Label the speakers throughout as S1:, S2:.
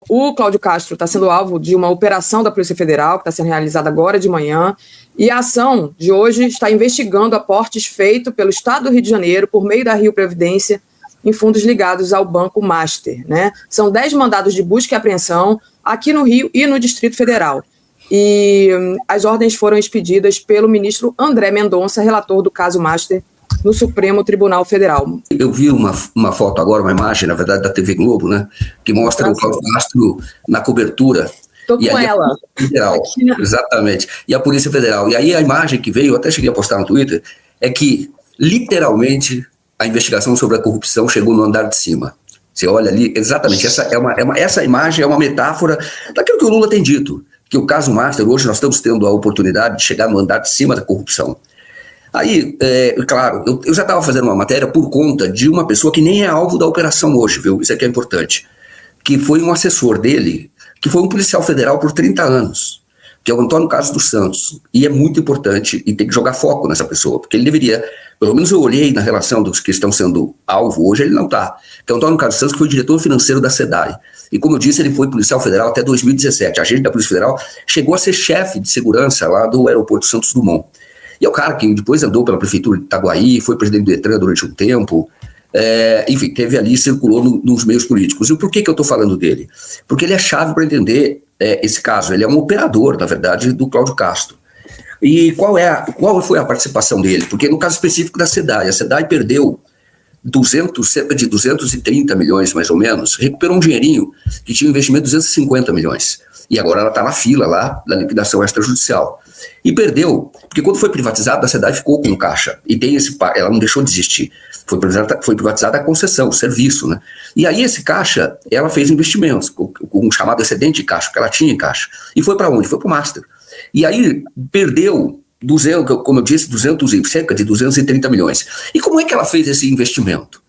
S1: o Cláudio Castro está sendo alvo de uma operação da Polícia Federal, que está sendo realizada agora de manhã, e a ação de hoje está investigando aportes feitos pelo Estado do Rio de Janeiro, por meio da Rio Previdência, em fundos ligados ao Banco Master, né? São 10 mandados de busca e apreensão aqui no Rio e no Distrito Federal. E as ordens foram expedidas pelo ministro André Mendonça, relator do caso Master, no Supremo Tribunal Federal.
S2: Eu vi uma foto agora, uma imagem, na verdade, da TV Globo, né, que mostra o Cláudio Castro na cobertura.
S1: Estou com ela.
S2: Federal, exatamente. E a Polícia Federal. E aí a imagem que veio, eu até cheguei a postar no Twitter, é que, literalmente, a investigação sobre a corrupção chegou no andar de cima. Você olha ali, exatamente, essa imagem é uma metáfora daquilo que o Lula tem dito, que o caso Master, hoje nós estamos tendo a oportunidade de chegar no andar de cima da corrupção. Aí, claro, eu já estava fazendo uma matéria por conta de uma pessoa que nem é alvo da operação hoje, viu? Isso aqui é importante. Que foi um assessor dele, que foi um policial federal por 30 anos, que é o Antônio Carlos dos Santos. E é muito importante, e tem que jogar foco nessa pessoa, porque ele deveria, pelo menos eu olhei na relação dos que estão sendo alvo hoje, ele não está. Que é o Antônio Carlos dos Santos, que foi diretor financeiro da SEDAI. E como eu disse, ele foi policial federal até 2017. A agente da Polícia Federal chegou a ser chefe de segurança lá do aeroporto Santos Dumont. E é o cara que depois andou pela prefeitura de Itaguaí, foi presidente do Detran durante um tempo, enfim, teve ali, circulou nos meios políticos. E por que eu estou falando dele? Porque ele é chave para entender esse caso. Ele é um operador, na verdade, do Cláudio Castro. E qual foi a participação dele? Porque no caso específico da SEDAI, a SEDAI perdeu cerca de 230 milhões, mais ou menos, recuperou um dinheirinho que tinha um investimento de 250 milhões. E agora ela está na fila lá da liquidação extrajudicial. E perdeu, porque quando foi privatizada, a SEDAI ficou com o caixa. E tem ela não deixou de existir. Foi privatizada a concessão, o serviço, né? E aí esse caixa, ela fez investimentos, com um chamado excedente de caixa, que ela tinha em caixa. E foi para onde? Foi para o Master. E aí perdeu, como eu disse, cerca de 230 milhões. E como é que ela fez esse investimento?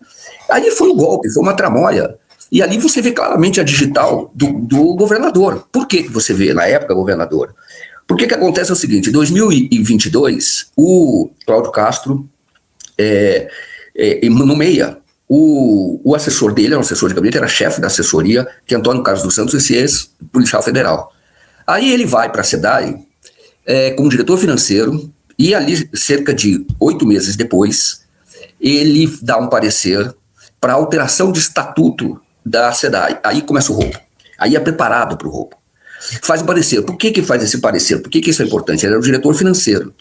S2: Aí foi um golpe, foi uma tramóia. E ali você vê claramente a digital do governador. Por que você vê, na época, governador? Porque que acontece é o seguinte, em 2022, o Cláudio Castro nomeia o assessor dele, era um assessor de gabinete, era chefe da assessoria, que é Antônio Carlos dos Santos, esse ex-policial federal. Aí ele vai para a SEDAI como diretor financeiro, e ali, cerca de 8 meses depois, ele dá um parecer para alteração de estatuto da SEDAI. Aí começa o roubo. Aí é preparado para o roubo. Faz um parecer. Por que faz esse parecer? Por que isso é importante? Ele era o diretor financeiro.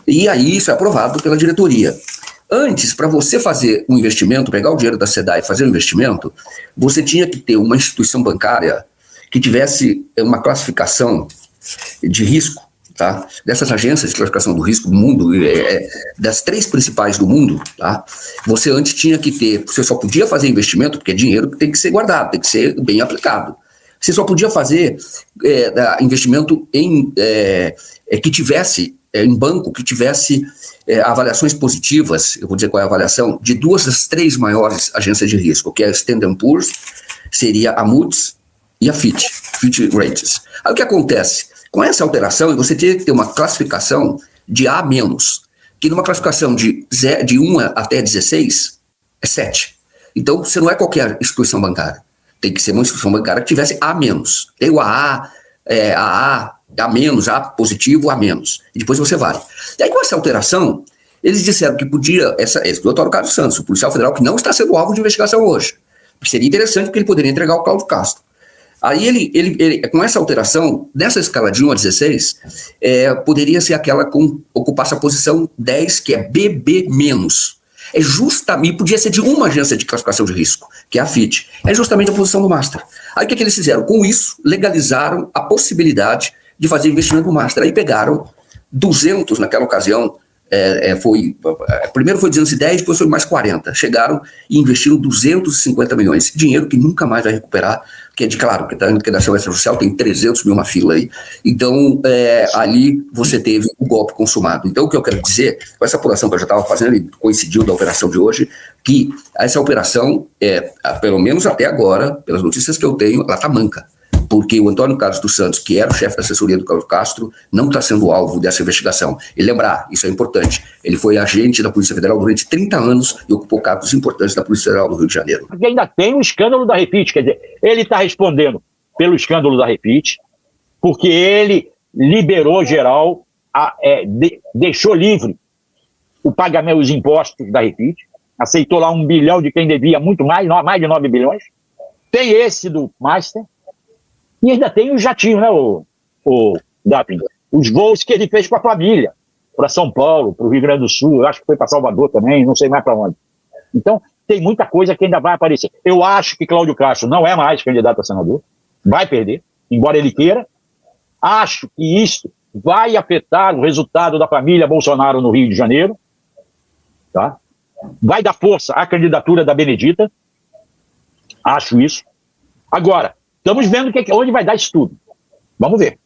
S2: E aí isso é aprovado pela diretoria. Antes, para você fazer um investimento, pegar o dinheiro da SEDAI e fazer um investimento, você tinha que ter uma instituição bancária que tivesse uma classificação de risco, tá? Dessas agências de classificação do risco do mundo, das 3 principais do mundo, tá? Você antes tinha que ter, você só podia fazer investimento, porque é dinheiro que tem que ser guardado, tem que ser bem aplicado. Você só podia fazer investimento que tivesse, em banco, que tivesse avaliações positivas, eu vou dizer qual é a avaliação, de 2 das 3 maiores agências de risco, que é a Standard & Poor's, seria a Moody's e a Fitch Ratings. Aí o que acontece? Com essa alteração, você teria que ter uma classificação de A-, que numa classificação de 1 até 16 é 7. Então, você não é qualquer instituição bancária. Tem que ser uma instituição bancária que tivesse A-. Tem o AA, AA, A-, A positivo, A-. E depois você vai. E aí, com essa alteração, eles disseram que podia, esse do Antônio Carlos Santos, o policial federal que não está sendo alvo de investigação hoje. Seria interessante porque ele poderia entregar o Cláudio Castro. Aí ele com essa alteração, nessa escala de 1 a 16, poderia ser aquela que ocupasse a posição 10, que é BB-. É justamente, podia ser de uma agência de classificação de risco, que é a Fitch. É justamente a posição do Master. Aí o que eles fizeram? Com isso, legalizaram a possibilidade de fazer investimento no Master. Aí pegaram 200 naquela ocasião, primeiro foi 210, depois foi mais 40. Chegaram e investiram 250 milhões. Dinheiro que nunca mais vai recuperar, que é claro, que está em liquidação extrajudicial, tem 300 mil na fila aí. Então, ali você teve o golpe consumado. Então, o que eu quero dizer, com essa apuração que eu já estava fazendo, e coincidiu da operação de hoje, que essa operação, pelo menos até agora, pelas notícias que eu tenho, ela está manca. Porque o Antônio Carlos dos Santos, que era o chefe da assessoria do Cláudio Castro, não está sendo alvo dessa investigação. E lembrar, isso é importante, ele foi agente da Polícia Federal durante 30 anos e ocupou cargos importantes da Polícia Federal do Rio de Janeiro.
S3: Porque ainda tem um escândalo da Refit, quer dizer, ele está respondendo pelo escândalo da Refit, porque ele liberou geral, deixou livre o pagamento dos impostos da Refit, aceitou lá 1 bilhão de quem devia muito mais de 9 bilhões. Tem esse do Master, e ainda tem o jatinho, né, o Daphne? Os voos que ele fez com a família, para São Paulo, para o Rio Grande do Sul, eu acho que foi para Salvador também, não sei mais para onde. Então, tem muita coisa que ainda vai aparecer. Eu acho que Cláudio Castro não é mais candidato a senador, vai perder, embora ele queira. Acho que isso vai afetar o resultado da família Bolsonaro no Rio de Janeiro, tá? Vai dar força à candidatura da Benedita, acho isso. Agora, estamos vendo onde vai dar isso tudo. Vamos ver.